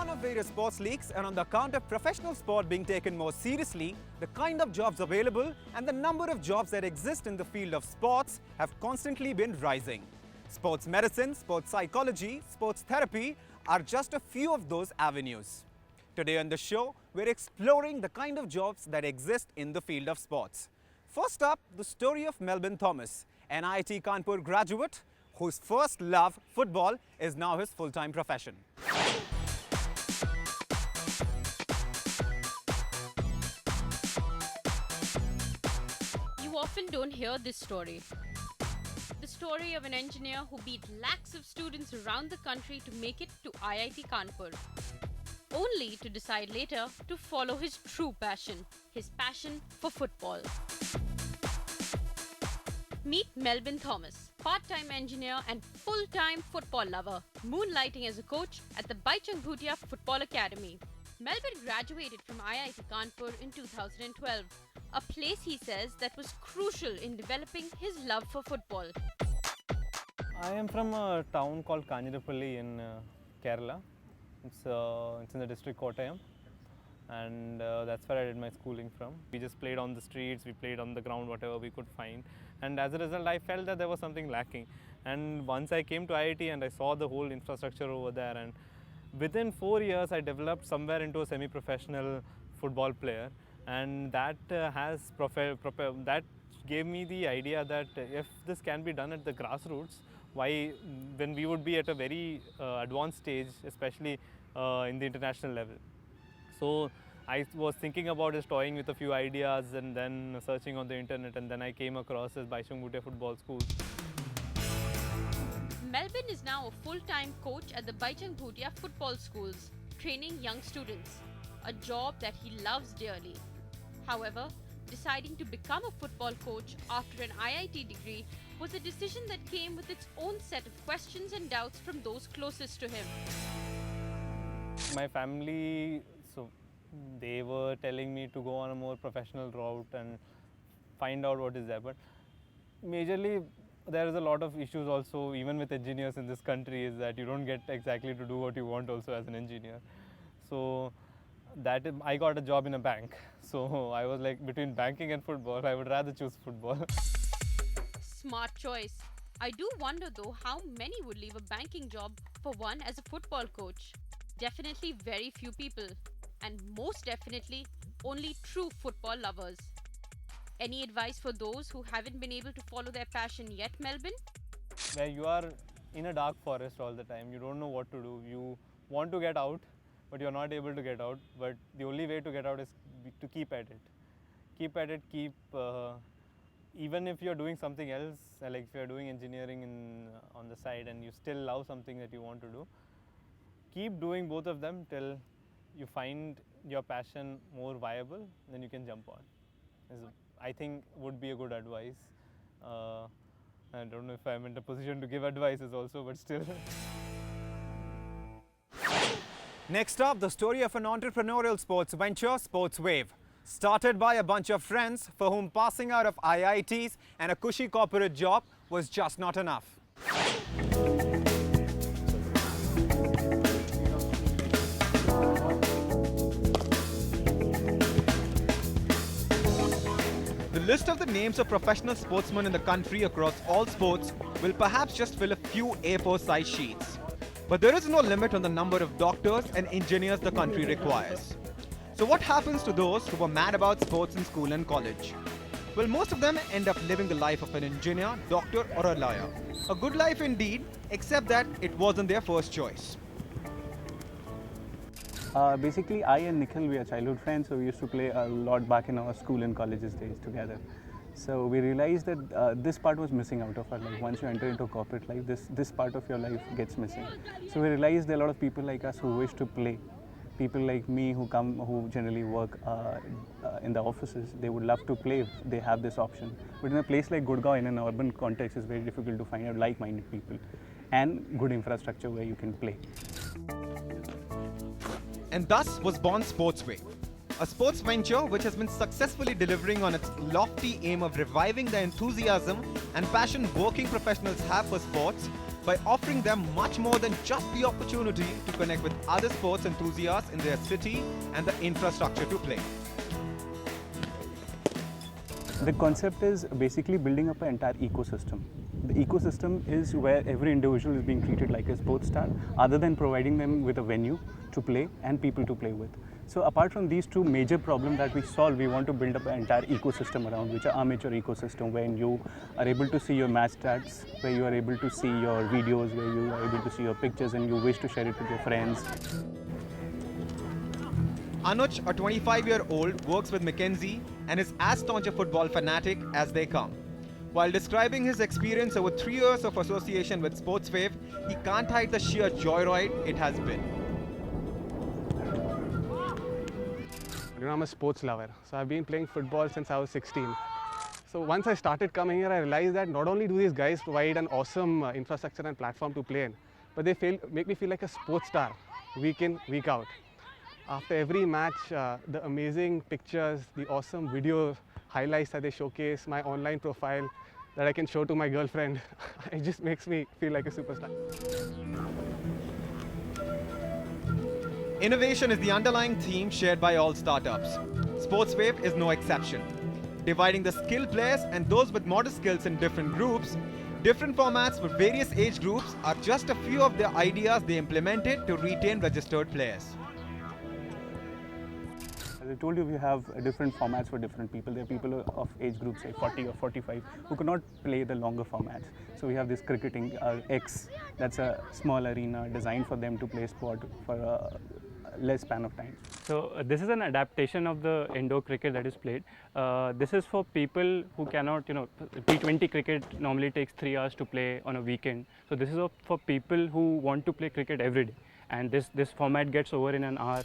dawn of various sports leagues and on the account of professional sport being taken more seriously, the kind of jobs available and the number of jobs that exist in the field of sports have constantly been rising. Sports medicine, sports psychology, sports therapy are just a few of those avenues. Today on the show, we're exploring the kind of jobs that exist in the field of sports. First up, the story of Melvin Thomas, an IIT Kanpur graduate whose first love, football, is now his full-time profession. You often don't hear this story. The story of an engineer who beat lakhs of students around the country to make it to IIT Kanpur, only to decide later to follow his true passion, his passion for football. Meet Melvin Thomas, part-time engineer and full-time football lover, moonlighting as a coach at the Baichung Bhutia Football Academy. Melvin graduated from IIT Kanpur in 2012, a place he says that was crucial in developing his love for football. I am from a town called Kanjirapalli in Kerala. It's in the district Kottayam, and that's where I did my schooling from. We just played on the streets, we played on the ground, whatever we could find, and as a result I felt that there was something lacking. And once I came to IIT and I saw the whole infrastructure over there, and within 4 years I developed somewhere into a semi-professional football player, and that that gave me the idea that if this can be done at the grassroots, why, when we would be at a very advanced stage, especially in the international level. So I was thinking about just toying with a few ideas and then searching on the internet, and then I came across this Baichung Bhutia Football School. Melvin is now a full-time coach at the Baichung Bhutia Football Schools, training young students, a job that he loves dearly. However, deciding to become a football coach after an IIT degree was a decision that came with its own set of questions and doubts from those closest to him. My family, they were telling me to go on a more professional route and find out what is there. But majorly, there is a lot of issues also, even with engineers in this country, is that you don't get exactly to do what you want also as an engineer. So I got a job in a bank. So I was like, between banking and football, I would rather choose football. Smart choice. I do wonder though how many would leave a banking job for one as a football coach. Definitely very few people, and most definitely only true football lovers. Any advice for those who haven't been able to follow their passion yet, Melvin? Where you are in a dark forest all the time, you don't know what to do, you want to get out, but you're not able to get out. But the only way to get out is to keep at it. Keep at it, even if you're doing something else, like if you're doing engineering on the side and you still love something that you want to do, keep doing both of them till you find your passion more viable, then you can jump on. I think would be a good advice. I don't know if I'm in a position to give advices also, but still. Next up, the story of an entrepreneurial sports venture, Sports Wave. Started by a bunch of friends for whom passing out of IITs and a cushy corporate job was just not enough. The list of the names of professional sportsmen in the country across all sports will perhaps just fill a few A4 size sheets. But there is no limit on the number of doctors and engineers the country requires. So what happens to those who were mad about sports in school and college? Well, most of them end up living the life of an engineer, doctor or a lawyer. A good life indeed, except that it wasn't their first choice. Basically, I and Nikhil, we are childhood friends, so we used to play a lot back in our school and colleges days together. So we realized that this part was missing out of our life. Once you enter into corporate life, this part of your life gets missing. So we realized there are a lot of people like us who wish to play. People like me who generally work in the offices, they would love to play if they have this option. But in a place like Gurgaon, in an urban context, it's very difficult to find out like-minded people and good infrastructure where you can play. And thus was born Sports Wave. A sports venture which has been successfully delivering on its lofty aim of reviving the enthusiasm and passion working professionals have for sports by offering them much more than just the opportunity to connect with other sports enthusiasts in their city and the infrastructure to play. The concept is basically building up an entire ecosystem. The ecosystem is where every individual is being treated like a sports star, other than providing them with a venue to play and people to play with. So apart from these two major problems that we solve, we want to build up an entire ecosystem around, which are amateur ecosystem, where you are able to see your match stats, where you are able to see your videos, where you are able to see your pictures and you wish to share it with your friends. Anuj, a 25-year-old, works with Mackenzie and is as staunch a football fanatic as they come. While describing his experience over 3 years of association with SportsWave, he can't hide the sheer joyride it has been. I'm a sports lover, so I've been playing football since I was 16. So once I started coming here, I realized that not only do these guys provide an awesome infrastructure and platform to play in, but they make me feel like a sports star week in, week out. After every match, the amazing pictures, the awesome video highlights that they showcase, my online profile that I can show to my girlfriend, it just makes me feel like a superstar. Innovation is the underlying theme shared by all startups. SportsWave is no exception. Dividing the skilled players and those with modest skills in different groups, different formats for various age groups are just a few of the ideas they implemented to retain registered players. As I told you, we have different formats for different people. There are people of age groups, say 40 or 45, who cannot play the longer formats. So we have this cricketing X, that's a small arena designed for them to play sport for a less span of time. So this is an adaptation of the indoor cricket that is played. This is for people who cannot, T20 cricket normally takes 3 hours to play on a weekend. So this is for people who want to play cricket every day. And this format gets over in an hour.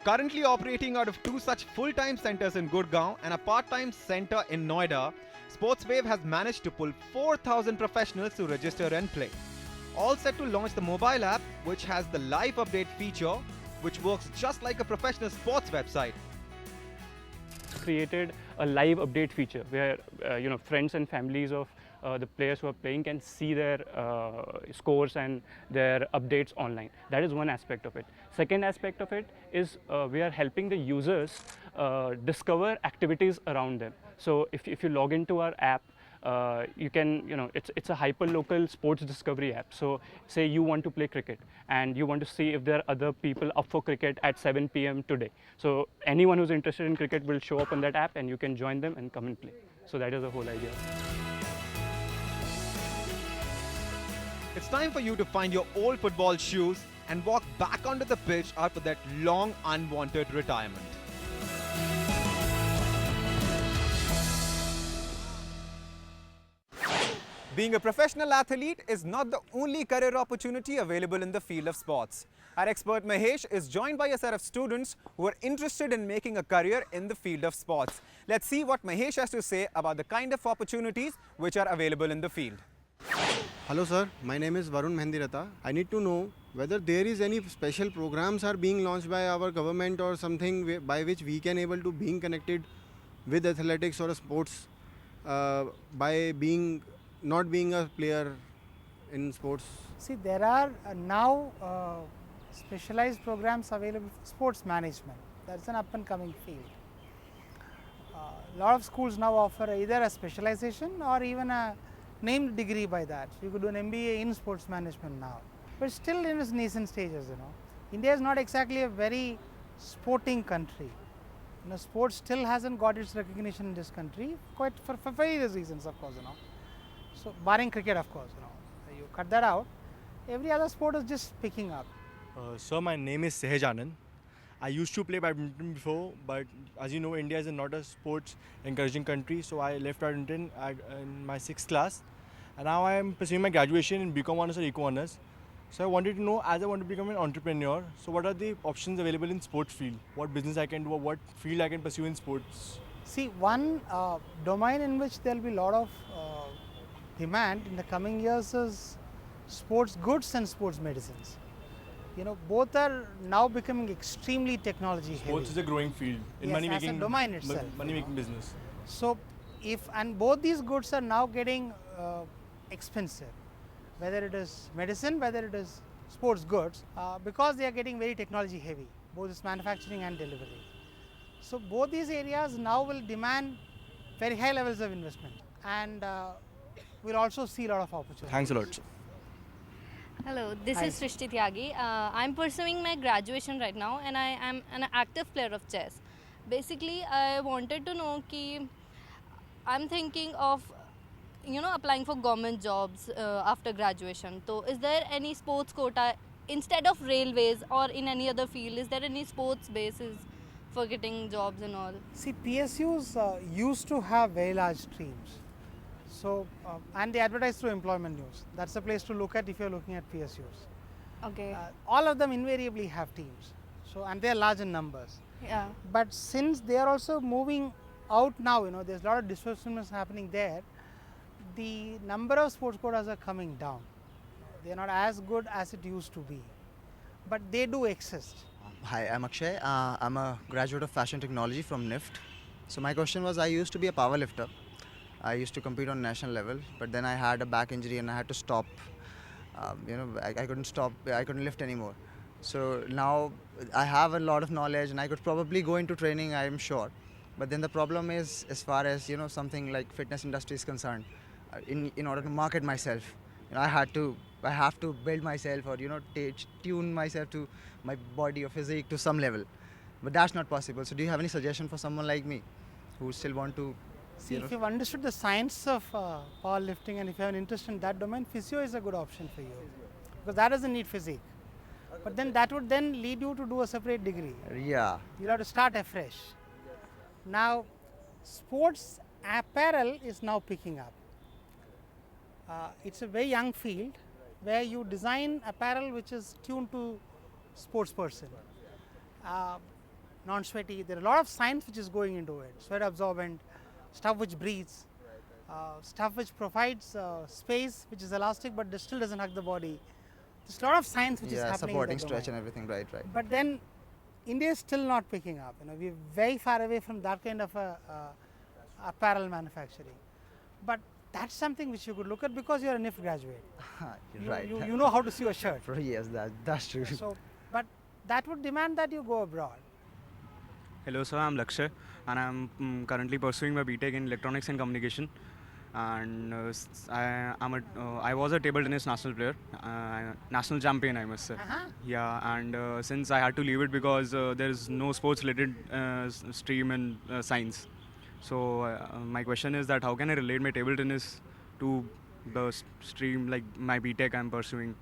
Currently operating out of 2 such full-time centers in Gurgaon and a part-time center in Noida, SportsWave has managed to pull 4,000 professionals to register and play. All set to launch the mobile app, which has the live update feature, which works just like a professional sports website. Created a live update feature where friends and families of the players who are playing can see their scores and their updates online. That is one aspect of it. Second aspect of it is we are helping the users discover activities around them. So if you log into our app, you can, it's a hyper-local sports discovery app. So say you want to play cricket and you want to see if there are other people up for cricket at 7 p.m. today. So anyone who's interested in cricket will show up on that app and you can join them and come and play. So that is the whole idea. It's time for you to find your old football shoes and walk back onto the pitch after that long unwanted retirement. Being a professional athlete is not the only career opportunity available in the field of sports. Our expert Mahesh is joined by a set of students who are interested in making a career in the field of sports. Let's see what Mahesh has to say about the kind of opportunities which are available in the field. Hello sir, my name is Varun Mehendirata. I need to know whether there is any special programs are being launched by our government or something by which we can able to being connected with athletics or sports by not being a player in sports. See, there are now specialized programs available for sports management. That's an up and coming field. A lot of schools now offer either a specialization or even a named degree by that. You could do an MBA in sports management now, but still in its nascent stages. India is not exactly a very sporting country. Sports still hasn't got its recognition in this country, quite for various reasons, of course. So barring cricket, of course, you cut that out. Every other sport is just picking up. Sir, my name is Sehaj Anand. I used to play badminton before, but as you know, India is not a sports encouraging country, so I left badminton in my 6th class. And now I am pursuing my graduation in BCom Honours or Eco Honours. So I wanted to know, as I want to become an entrepreneur, so what are the options available in sports field? What business I can do or what field I can pursue in sports? See, one domain in which there will be a lot of demand in the coming years is sports goods and sports medicines. both are now becoming extremely technology heavy. Sports is a growing field in Yes, money as a making domain itself, money making business. So, and both these goods are now getting expensive, whether it is medicine, whether it is sports goods, because they are getting very technology heavy, both its manufacturing and delivery. So, both these areas now will demand very high levels of investment, and we'll also see a lot of opportunities. Thanks a lot, sir. Hello, this Hi. is Srishti Tyagi. I'm pursuing my graduation right now and I am an active player of chess. Basically, I wanted to know ki I'm thinking of applying for government jobs after graduation. So is there any sports quota instead of railways or in any other field? Is there any sports basis for getting jobs and all? See, PSUs used to have very large streams. So, and they advertise through Employment News. That's the place to look at if you're looking at PSUs. Okay. All of them invariably have teams. So, and they're large in numbers. Yeah. But since they are also moving out now, there's a lot of disbursements happening there. The number of sports quotas are coming down. They are not as good as it used to be, but they do exist. Hi, I'm Akshay. I'm a graduate of fashion technology from NIFT. So my question was, I used to be a power lifter. I used to compete on national level, but then I had a back injury and I had to stop. I couldn't stop. I couldn't lift anymore. So now I have a lot of knowledge and I could probably go into training, I'm sure. But then the problem is, as far as something like fitness industry is concerned, in order to market myself, I have to build myself or tune myself to my body or physique to some level. But that's not possible. So do you have any suggestion for someone like me who still want to? See, if you've understood the science of powerlifting and if you have an interest in that domain, physio is a good option for you, because that doesn't need physique. But then that would then lead you to do a separate degree. Yeah. You'll have to start afresh. Now, sports apparel is now picking up. It's a very young field where you design apparel which is tuned to sports person. Non-sweaty, there are a lot of science which is going into it. Sweat absorbent, stuff which breathes, stuff which provides space which is elastic but still doesn't hug the body. There's a lot of science which is happening. Supporting in that stretch domain. and everything, right. But then India is still not picking up. We're very far away from that kind of apparel manufacturing. But that's something which you could look at because you're a NIFT graduate. Right. You know how to sew a shirt. Yes, that's true. So, but that would demand that you go abroad. Hello sir, I'm Lakshay and I'm currently pursuing my BTech in Electronics and Communication, and I was a table tennis national player, national champion I must say. Yeah, and since I had to leave it because there is no sports related stream in science. So my question is that how can I relate my table tennis to the stream like my BTech I'm pursuing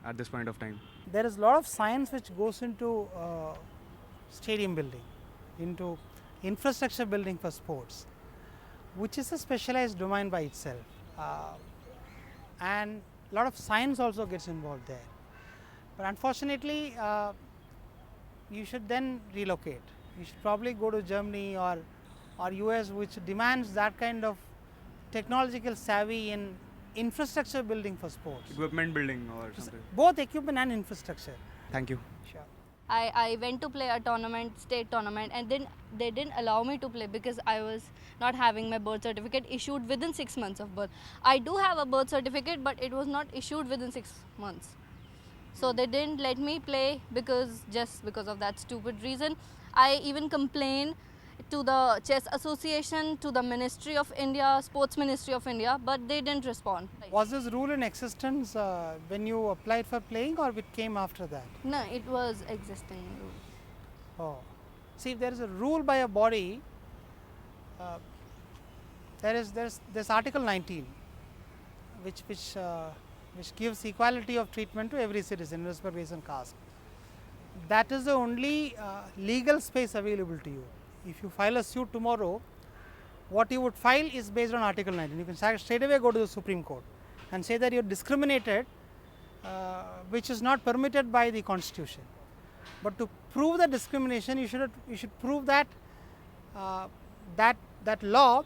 at this point of time? There is a lot of science which goes into stadium building, into infrastructure building for sports, which is a specialized domain by itself. And a lot of science also gets involved there. But unfortunately, you should then relocate. You should probably go to Germany or US, which demands that kind of technological savvy in infrastructure building for sports. Equipment building or something? Both equipment and infrastructure. Thank you. Sure. I went to play a tournament, state tournament, and then they didn't allow me to play because I was not having my birth certificate issued within 6 months of birth. I do have a birth certificate, but it was not issued within 6 months. So they didn't let me play just because of that stupid reason. I even complained to the Chess Association, to the Ministry of India, Sports Ministry of India, but they didn't respond. Was this rule in existence when you applied for playing, or it came after that? No, it was existing rule. Oh, see, if there is a rule by a body, there's Article 19, which gives equality of treatment to every citizen, irrespective of race and caste. That is the only legal space available to you. If you file a suit tomorrow, what you would file is based on Article 19. You can straight away go to the Supreme Court and say that you're discriminated, which is not permitted by the Constitution. But to prove the discrimination, you should prove that that law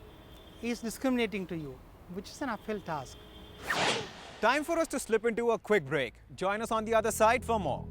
is discriminating to you, which is an uphill task. Time for us to slip into a quick break. Join us on the other side for more.